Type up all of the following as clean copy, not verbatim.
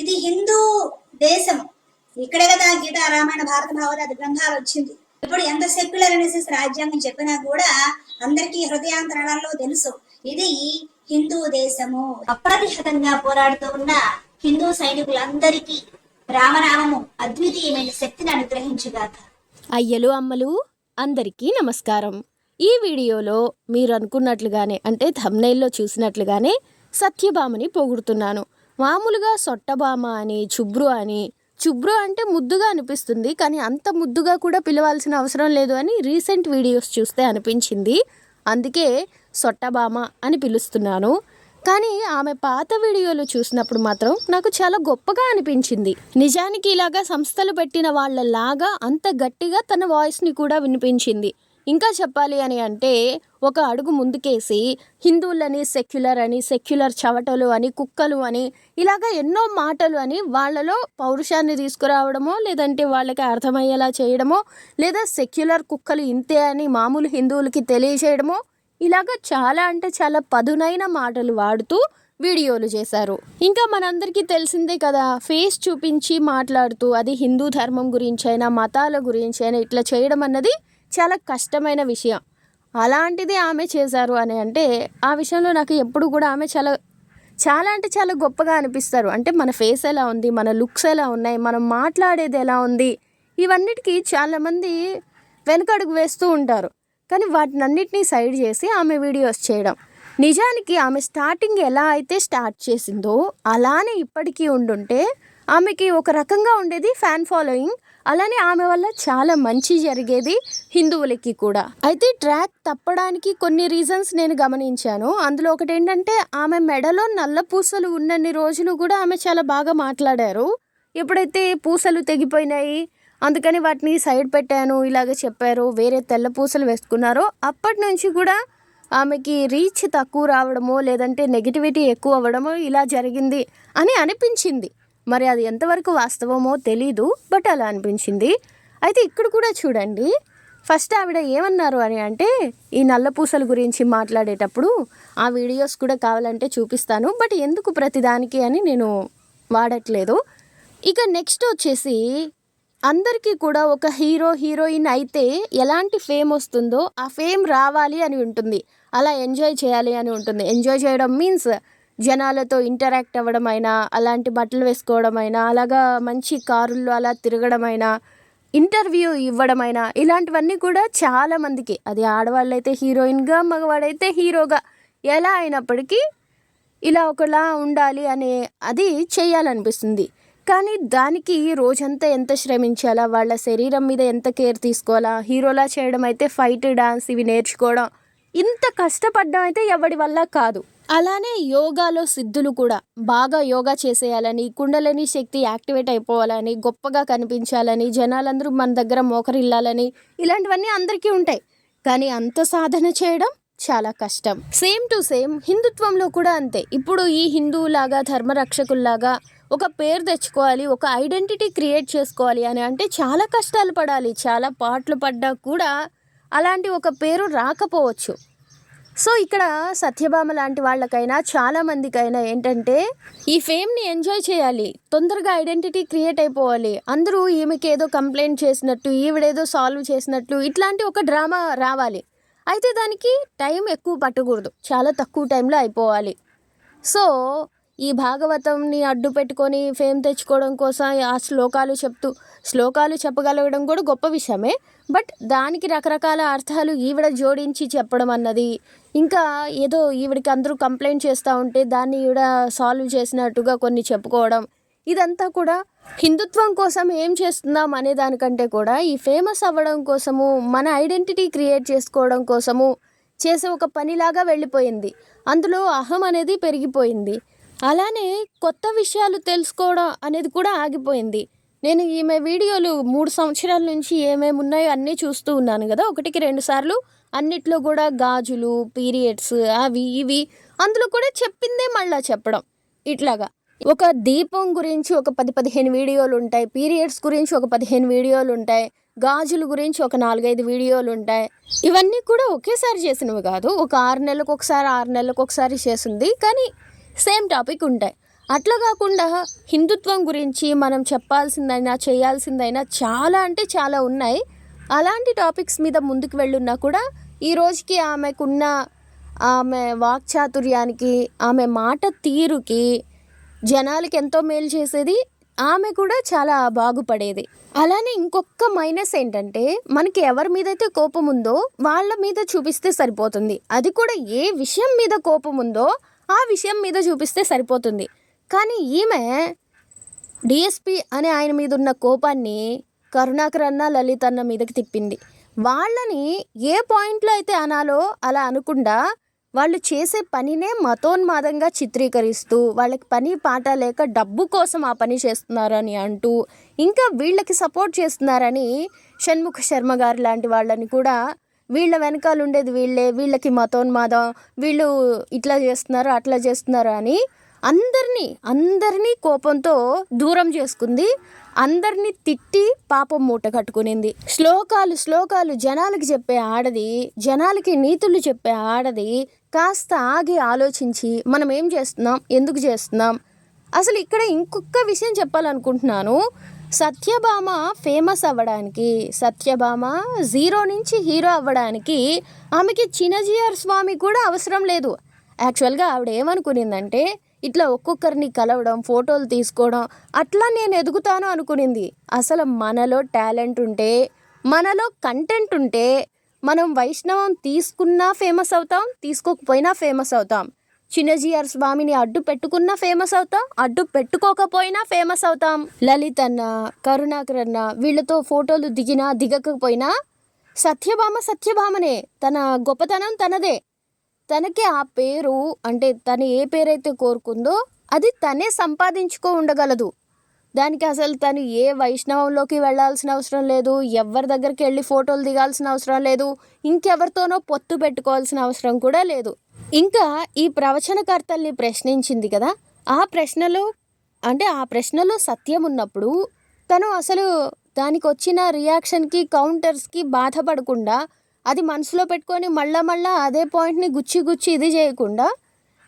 ఇది హిందూ దేశం. ఇక్కడే కదా గీత రామాయణ భారత భాగవత గ్రంథాలు వచ్చింది. ఇప్పుడు ఎంత సెక్యులర్ అనేసి రాజ్యాంగం చెప్పినా కూడా అందరికీ హృదయాంతరాలలో తెలుసు ఇది హిందూ దేశము. అప్రతిహతంగా పోరాడుతూ ఉన్న హిందూ సైనికులందరికీ రామనామము అద్వితీయమైన శక్తిని అనుగ్రహించుగాక. అయ్యలు అమ్మలు అందరికీ నమస్కారం. ఈ వీడియోలో మీరు అనుకున్నట్లుగానే అంటే థంబ్నెయిల్లో చూసినట్లుగానే సత్యభామని పొగుడుతున్నాను. మామూలుగా సొట్టభామ అని చుబ్రు అంటే ముద్దుగా అనిపిస్తుంది, కానీ అంత ముద్దుగా కూడా పిలవాల్సిన అవసరం లేదు అని రీసెంట్ వీడియోస్ చూస్తే అనిపించింది. అందుకే సొట్టభామ అని పిలుస్తున్నాను. కానీ ఆమె పాత వీడియోలు చూసినప్పుడు మాత్రం నాకు చాలా గొప్పగా అనిపించింది. నిజానికి ఇలాగా సంస్థలు పెట్టిన వాళ్ళలాగా అంత గట్టిగా తన వాయిస్ని కూడా వినిపించింది. ఇంకా చెప్పాలి అని అంటే ఒక అడుగు ముందుకేసి హిందువులని సెక్యులర్ చవటలు అని, కుక్కలు అని, ఇలాగా ఎన్నో మాటలు అని వాళ్ళలో పౌరుషాన్ని తీసుకురావడమో, లేదంటే వాళ్ళకి అర్థమయ్యేలా చేయడమో, లేదా సెక్యులర్ కుక్కలు ఇంతే అని మామూలు హిందువులకి తెలియజేయడమో, ఇలాగా చాలా అంటే చాలా పదునైన మాటలు వాడుతూ వీడియోలు చేశారు. ఇంకా మనందరికీ తెలిసిందే కదా, ఫేస్ చూపించి మాట్లాడుతూ అది హిందూ ధర్మం గురించైనా మతాల గురించైనా ఇట్లా చేయడం అన్నది చాలా కష్టమైన విషయం. అలాంటిది ఆమె చేశారు అని అంటే ఆ విషయంలో నాకు ఎప్పుడు కూడా ఆమె చాలా అంటే చాలా గొప్పగా అనిపిస్తారు. అంటే మన ఫేస్ ఎలా ఉంది, మన లుక్స్ ఎలా ఉన్నాయి, మనం మాట్లాడేది ఎలా ఉంది, ఇవన్నిటికీ చాలామంది వెనకడుగు వేస్తూ ఉంటారు. కానీ వాటినన్నిటినీ సైడ్ చేసి ఆమె వీడియోస్ చేయడం, నిజానికి ఆమె స్టార్టింగ్ ఎలా అయితే స్టార్ట్ చేసిందో అలానే ఇప్పటికీ ఉండుంటే ఆమెకి ఒక రకంగా ఉండేది ఫ్యాన్ ఫాలోయింగ్. అలానే ఆమె వల్ల చాలా మంచి జరిగేది హిందువులకి కూడా. అయితే ట్రాక్ తప్పడానికి కొన్ని రీజన్స్ నేను గమనించాను. అందులో ఒకటి ఏంటంటే ఆమె మెడలో నల్ల పూసలు ఉన్నన్ని రోజులు కూడా ఆమె చాలా బాగా మాట్లాడారు. ఎప్పుడైతే పూసలు తెగిపోయినాయి అందుకని వాటిని సైడ్ పెట్టాను ఇలాగ చెప్పారు, వేరే తెల్ల పూసలు వేసుకున్నారో అప్పటి నుంచి కూడా ఆమెకి రీచ్ తక్కువ రావడమో, లేదంటే నెగిటివిటీ ఎక్కువ అవ్వడమో ఇలా జరిగింది అని అనిపించింది. మరి అది ఎంతవరకు వాస్తవమో తెలీదు, బట్ అలా అనిపించింది. అయితే ఇక్కడ కూడా చూడండి, ఫస్ట్ ఆవిడ ఏమన్నారు అని అంటే ఈ నల్ల పూసల గురించి మాట్లాడేటప్పుడు ఆ వీడియోస్ కూడా కావాలంటే చూపిస్తాను, బట్ ఎందుకు ప్రతిదానికి అని నేను వాడట్లేదు. ఇక నెక్స్ట్ వచ్చేసి అందరికీ కూడా ఒక హీరోయిన్ అయితే ఎలాంటి ఫేమ్ వస్తుందో ఆ ఫేమ్ రావాలి అని ఉంటుంది, అలా ఎంజాయ్ చేయాలి అని ఉంటుంది. ఎంజాయ్ చేయడం మీన్స్ జనాలతో ఇంటరాక్ట్ అవ్వడం అయినా, అలాంటి బట్టలు వేసుకోవడం అయినా, అలాగా మంచి కారుల్లో అలా తిరగడం అయినా, ఇంటర్వ్యూ ఇవ్వడమైనా, ఇలాంటివన్నీ కూడా చాలామందికి, అది ఆడవాళ్ళైతే హీరోయిన్గా, మగవాడైతే హీరోగా, ఎలా అయినప్పటికీ ఇలా ఒకలా ఉండాలి అనే అది చేయాలనిపిస్తుంది. కానీ దానికి రోజంతా ఎంత శ్రమించాలా, వాళ్ళ శరీరం మీద ఎంత కేర్ తీసుకోవాలా, హీరోలా చేయడం అయితే ఫైట్, డాన్స్ ఇవి నేర్చుకోవడం, ఇంత కష్టపడడం అయితే ఎవడి వల్ల కాదు. అలానే యోగాలో సిద్ధులు కూడా బాగా యోగా చేసేయాలని, కుండలిని శక్తి యాక్టివేట్ అయిపోవాలని, గొప్పగా కనిపించాలని, జనాలందరూ మన దగ్గర మోకరిల్లాలని, ఇలాంటివన్నీ అందరికీ ఉంటాయి. కానీ అంత సాధన చేయడం చాలా కష్టం. సేమ్ టు సేమ్ హిందుత్వంలో కూడా అంతే. ఇప్పుడు ఈ హిందువులాగా ధర్మరక్షకుల్లాగా ఒక పేరు తెచ్చుకోవాలి, ఒక ఐడెంటిటీ క్రియేట్ చేసుకోవాలి అని అంటే చాలా కష్టాలు పడాలి, చాలా పాటలు పడ్డా కూడా అలాంటి ఒక పేరు రాకపోవచ్చు. సో ఇక్కడ సత్యభామ లాంటి వాళ్ళకైనా చాలామందికైనా ఏంటంటే ఈ ఫేమ్ని ఎంజాయ్ చేయాలి, తొందరగా ఐడెంటిటీ క్రియేట్ అయిపోవాలి, అందరూ ఈమెకి ఏదో కంప్లైంట్ చేసినట్టు, ఈవిడేదో సాల్వ్ చేసినట్లు, ఇట్లాంటి ఒక డ్రామా రావాలి. అయితే దానికి టైం ఎక్కువ పట్టకూడదు, చాలా తక్కువ టైంలో అయిపోవాలి. సో ఈ భాగవతంని అడ్డు పెట్టుకొని ఫేమ్ తెచ్చుకోవడం కోసం ఆ శ్లోకాలు చెప్పగలగడం కూడా గొప్ప విషయమే, బట్ దానికి రకరకాల అర్థాలు ఈవిడ జోడించి చెప్పడం అన్నది, ఇంకా ఏదో ఈవిడికి అందరూ కంప్లైంట్ చేస్తూ ఉంటే దాన్ని ఈవిడ సాల్వ్ చేసినట్టుగా కొన్ని చెప్పుకోవడం, ఇదంతా కూడా హిందుత్వం కోసం ఏం చేస్తున్నాం అనే దానికంటే కూడా ఈ ఫేమస్ అవ్వడం కోసము, మన ఐడెంటిటీ క్రియేట్ చేసుకోవడం కోసము చేసే ఒక పనిలాగా వెళ్ళిపోయింది. అందులో అహం అనేది పెరిగిపోయింది. అలానే కొత్త విషయాలు తెలుసుకోవడం అనేది కూడా ఆగిపోయింది. నేను ఈమె వీడియోలు 3 సంవత్సరాల నుంచి ఏమేమి ఉన్నాయో అన్నీ చూస్తూ ఉన్నాను కదా, 1కి 2 సార్లు. అన్నిట్లో కూడా గాజులు, పీరియడ్స్, అవి ఇవి, అందులో కూడా చెప్పిందే మళ్ళీ చెప్పడం. ఇట్లాగా ఒక దీపం గురించి ఒక 10-15 వీడియోలు ఉంటాయి, పీరియడ్స్ గురించి ఒక 15 వీడియోలు ఉంటాయి, గాజుల గురించి ఒక 4-5 వీడియోలు ఉంటాయి. ఇవన్నీ కూడా ఒకేసారి చేసినవి కాదు, ఒక 6 నెలలకు ఒకసారి చేసింది, కానీ సేమ్ టాపిక్ ఉంటాయి. అట్లా కాకుండా హిందుత్వం గురించి మనం చెప్పాల్సిందైనా చేయాల్సిందైనా చాలా అంటే చాలా ఉన్నాయి. అలాంటి టాపిక్స్ మీద ముందుకు వెళ్ళున్నా కూడా ఈ రోజుకి ఆమె వాక్చాతుర్యానికి, ఆమె మాట తీరుకి జనాలకి ఎంతో మేలు చేసేది. ఆమె కూడా చాలా బాగుపడేది. అలానే ఇంకొక మైనస్ ఏంటంటే, మనకి ఎవరి మీద అయితే కోపం ఉందో వాళ్ళ మీద చూపిస్తే సరిపోతుంది. అది కూడా ఏ విషయం మీద కోపం ఉందో ఆ విషయం మీద చూపిస్తే సరిపోతుంది. కానీ ఈమె డిఎస్పి అనే ఆయన మీద ఉన్న కోపాన్ని కరుణాకర్ అన్న, లలిత్ అన్న మీదకి తిప్పింది. వాళ్ళని ఏ పాయింట్లో అయితే అనాలో అలా అనకుండా వాళ్ళు చేసే పనినే మతోన్మాదంగా చిత్రీకరిస్తూ, వాళ్ళకి పని పాట లేక డబ్బు కోసం ఆ పని చేస్తున్నారని అంటూ, ఇంకా వీళ్ళకి సపోర్ట్ చేస్తున్నారని షణ్ముఖ శర్మ గారు లాంటి వాళ్ళని కూడా వీళ్ళ వెనకాల ఉండేది వీళ్ళే, వీళ్ళకి మతోన్మాదం, వీళ్ళు ఇట్లా చేస్తున్నారు అట్లా చేస్తున్నారు అని అందరినీ కోపంతో దూరం చేసుకుంది. అందరినీ తిట్టి పాపం మూట కట్టుకునింది. శ్లోకాలు జనాలకి చెప్పే ఆడది, జనాలకి నీతులు చెప్పే ఆడది కాస్త ఆగి ఆలోచించి మనం ఏం చేస్తున్నాం, ఎందుకు చేస్తున్నాం. అసలు ఇక్కడ ఇంకొక విషయం చెప్పాలనుకుంటున్నాను. సత్యభామ ఫేమస్ అవ్వడానికి, సత్యభామ జీరో నుంచి హీరో అవ్వడానికి ఆమెకి చిన్నజీఆర్ స్వామి కూడా అవసరం లేదు. యాక్చువల్గా ఆవిడ ఏమనుకునిందంటే, ఇట్లా ఒక్కొక్కరిని కలవడం, ఫోటోలు తీసుకోవడం, అట్లా నేను ఎదుగుతాను అనుకునింది. అసలు మనలో టాలెంట్ ఉంటే, మనలో కంటెంట్ ఉంటే మనం వైష్ణవం తీసుకున్నా ఫేమస్ అవుతాం, తీసుకోకపోయినా ఫేమస్ అవుతాం. చిన్నజీఆర్ స్వామిని అడ్డు పెట్టుకున్నా ఫేమస్ అవుతాం, అడ్డు పెట్టుకోకపోయినా ఫేమస్ అవుతాం. లలిత్ అన్న, కరుణాకర్ అన్న వీళ్ళతో ఫోటోలు దిగినా దిగకపోయినా సత్యభామనే. తన గొప్పతనం తనదే. తనకి ఆ పేరు, అంటే తను ఏ పేరైతే కోరుకుందో అది తనే సంపాదించుకో ఉండగలదు. దానికి అసలు తను ఏ వైష్ణవంలోకి వెళ్ళాల్సిన అవసరం లేదు, ఎవరి దగ్గరికి వెళ్ళి ఫోటోలు దిగాల్సిన అవసరం లేదు, ఇంకెవరితోనో పొత్తు పెట్టుకోవాల్సిన అవసరం కూడా లేదు. ఇంకా ఈ ప్రవచనకర్తల్ని ప్రశ్నించింది కదా, ఆ ప్రశ్నలో సత్యం ఉన్నప్పుడు తను అసలు దానికి వచ్చిన రియాక్షన్కి, కౌంటర్స్కి బాధపడకుండా, అది మనసులో పెట్టుకొని మళ్ళా అదే పాయింట్ని గుచ్చి ఇది చేయకుండా,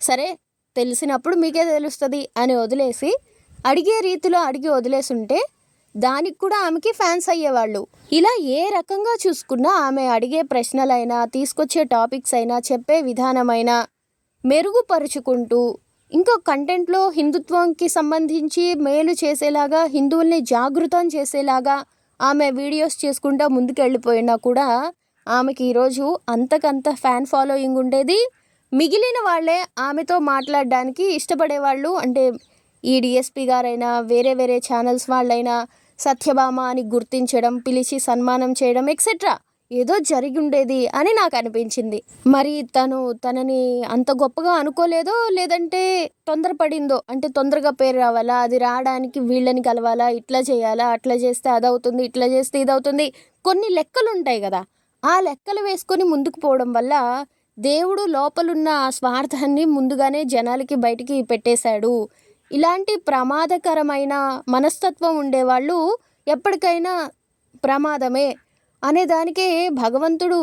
సరే తెలిసినప్పుడు మీకే తెలుస్తుంది అని వదిలేసి, అడిగే రీతిలో అడిగి వదిలేసుంటే దానికి కూడా ఆమెకి ఫ్యాన్స్ అయ్యేవాళ్ళు. ఇలా ఏ రకంగా చూసుకున్నా ఆమె అడిగే ప్రశ్నలైనా, తీసుకొచ్చే టాపిక్స్ అయినా, చెప్పే విధానమైనా మెరుగుపరుచుకుంటూ, ఇంకో కంటెంట్లో హిందుత్వంకి సంబంధించి మేలు చేసేలాగా, హిందువుల్ని జాగృతం చేసేలాగా ఆమె వీడియోస్ చేసుకుంటూ ముందుకు వెళ్ళిపోయినా కూడా ఆమెకి ఈరోజు అంతకంత ఫ్యాన్ ఫాలోయింగ్ ఉండేది. మిగిలిన వాళ్ళే ఆమెతో మాట్లాడడానికి ఇష్టపడేవాళ్ళు. అంటే ఈ డిఎస్పి గారైనా, వేరే ఛానల్స్ వాళ్ళైనా సత్యభామ అని గుర్తించడం, పిలిచి సన్మానం చేయడం ఎక్సెట్రా ఏదో జరిగి ఉండేది అని నాకు అనిపించింది. మరి తనని అంత గొప్పగా అనుకోలేదో, లేదంటే తొందరపడిందో, అంటే తొందరగా పేరు రావాలా, అది రావడానికి వీళ్ళని కలవాలా, ఇట్లా చేయాలా, అట్లా చేస్తే అదవుతుంది, ఇట్లా చేస్తే ఇదవుతుంది, కొన్ని లెక్కలు ఉంటాయి కదా, ఆ లెక్కలు వేసుకొని ముందుకు పోవడం వల్ల దేవుడు లోపలున్న ఆ స్వార్థాన్ని ముందుగానే జనాలకి బయటికి పెట్టేశాడు. ఇలాంటి ప్రమాదకరమైన మనస్తత్వం ఉండేవాళ్ళు ఎప్పటికైనా ప్రమాదమే అనేదానికే భగవంతుడు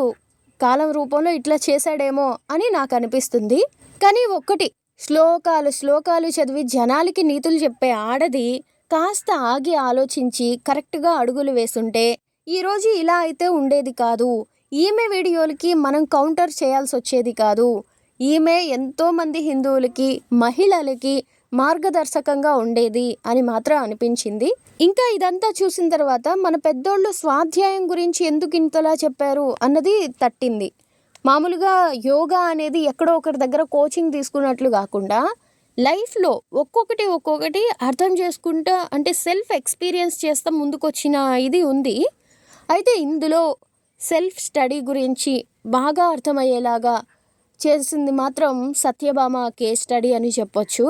కాలం రూపంలో ఇట్లా చేశాడేమో అని నాకు అనిపిస్తుంది. కానీ ఒక్కటి, శ్లోకాలు చదివి జనాలకి నీతులు చెప్పే ఆడది కాస్త ఆగి ఆలోచించి కరెక్ట్గా అడుగులు వేస్తుంటే ఈరోజు ఇలా అయితే ఉండేది కాదు. ఈమె వీడియోలకి మనం కౌంటర్ చేయాల్సి వచ్చేది కాదు. ఈమె ఎంతోమంది హిందువులకి, మహిళలకి మార్గదర్శకంగా ఉండేది అని మాత్రం అనిపించింది. ఇంకా ఇదంతా చూసిన తర్వాత మన పెద్దోళ్ళు స్వాధ్యాయం గురించి ఎందుకు ఇంతలా చెప్పారు అన్నది తట్టింది. మామూలుగా యోగా అనేది ఎక్కడో ఒకరి దగ్గర కోచింగ్ తీసుకున్నట్లు కాకుండా లైఫ్లో ఒక్కొక్కటి అర్థం చేసుకుంటా, అంటే సెల్ఫ్ ఎక్స్పీరియన్స్ చేస్తా ముందుకొచ్చిన ఇది ఉంది. అయితే ఇందులో సెల్ఫ్ స్టడీ గురించి బాగా అర్థమయ్యేలాగా చేసింది మాత్రం సత్యభామ కేస్ స్టడీ అని చెప్పొచ్చు.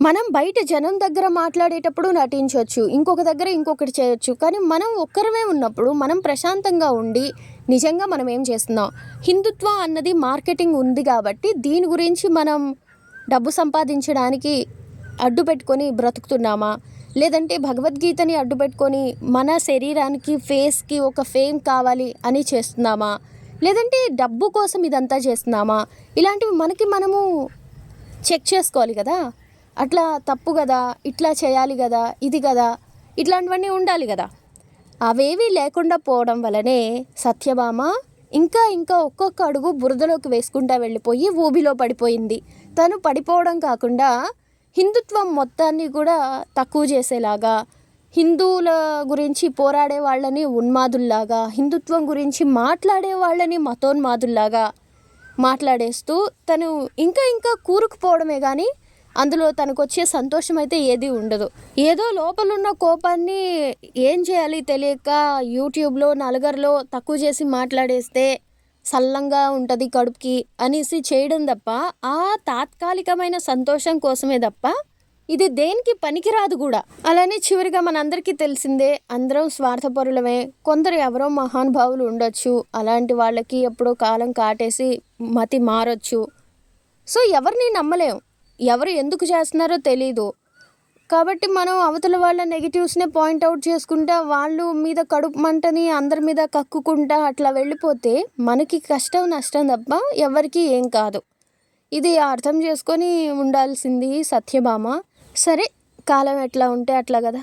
మనం బయట జనం దగ్గర మాట్లాడేటప్పుడు నటించవచ్చు, ఇంకొక దగ్గర ఇంకొకటి చేయొచ్చు. కానీ మనం ఒక్కరమే ఉన్నప్పుడు మనం ప్రశాంతంగా ఉండి నిజంగా మనం ఏం చేస్తున్నాం, హిందుత్వం అన్నది మార్కెటింగ్ ఉంది కాబట్టి దీని గురించి మనం డబ్బు సంపాదించడానికి అడ్డు పెట్టుకొని బ్రతుకుతున్నామా, లేదంటే భగవద్గీతని అడ్డు పెట్టుకొని మన శరీరానికి, ఫేస్కి ఒక ఫేమ్ కావాలి అని చేస్తున్నామా, లేదంటే డబ్బు కోసం ఇదంతా చేస్తున్నామా, ఇలాంటివి మనము చెక్ చేసుకోవాలి కదా. అట్లా తప్పు కదా, ఇట్లా చేయాలి కదా, ఇది కదా, ఇట్లాంటివన్నీ ఉండాలి కదా. అవేవీ లేకుండా పోవడం వలనే సత్యభామ ఇంకా ఇంకా ఒక్కొక్క అడుగు బురదలోకి వేసుకుంటా వెళ్ళిపోయి ఊబిలో పడిపోయింది. తను పడిపోవడం కాకుండా హిందుత్వం మొత్తాన్ని కూడా తక్కువ చేసేలాగా, హిందువుల గురించి పోరాడే వాళ్ళని ఉన్మాదుల్లాగా, హిందుత్వం గురించి మాట్లాడే వాళ్ళని మతోన్మాదుల్లాగా మాట్లాడేస్తూ తను ఇంకా ఇంకా కూరుకుపోవడమే కానీ అందులో తనకు వచ్చే సంతోషం అయితే ఏది ఉండదు. ఏదో లోపలున్న కోపాన్ని ఏం చేయాలి తెలియక యూట్యూబ్లో నలుగురిలో తక్కువ చేసి మాట్లాడేస్తే సల్లంగా ఉంటుంది కడుపుకి అనేసి చేయడం తప్ప, ఆ తాత్కాలికమైన సంతోషం కోసమే తప్ప ఇది దేనికి పనికిరాదు కూడా. అలానే చివరిగా మనందరికీ తెలిసిందే, అందరం స్వార్థపరులమే. కొందరు ఎవరో మహానుభావులు ఉండొచ్చు, అలాంటి వాళ్ళకి ఎప్పుడో కాలం కాటేసి మతి మారొచ్చు. సో ఎవరిని నమ్మలేం, ఎవరు ఎందుకు చేస్తున్నారో తెలీదు. కాబట్టి మనం అవతల వాళ్ళ నెగిటివ్స్నే పాయింట్అవుట్ చేసుకుంటా వాళ్ళు మీద కడుపు మంటని అందరి మీద కక్కుకుంటా అట్లా వెళ్ళిపోతే మనకి కష్టం నష్టం తప్ప ఎవరికి ఏం కాదు. ఇది అర్థం చేసుకొని ఉండాల్సింది సత్యభామ. సరే, కాలం ఎట్లా ఉంటే అట్లా కదా.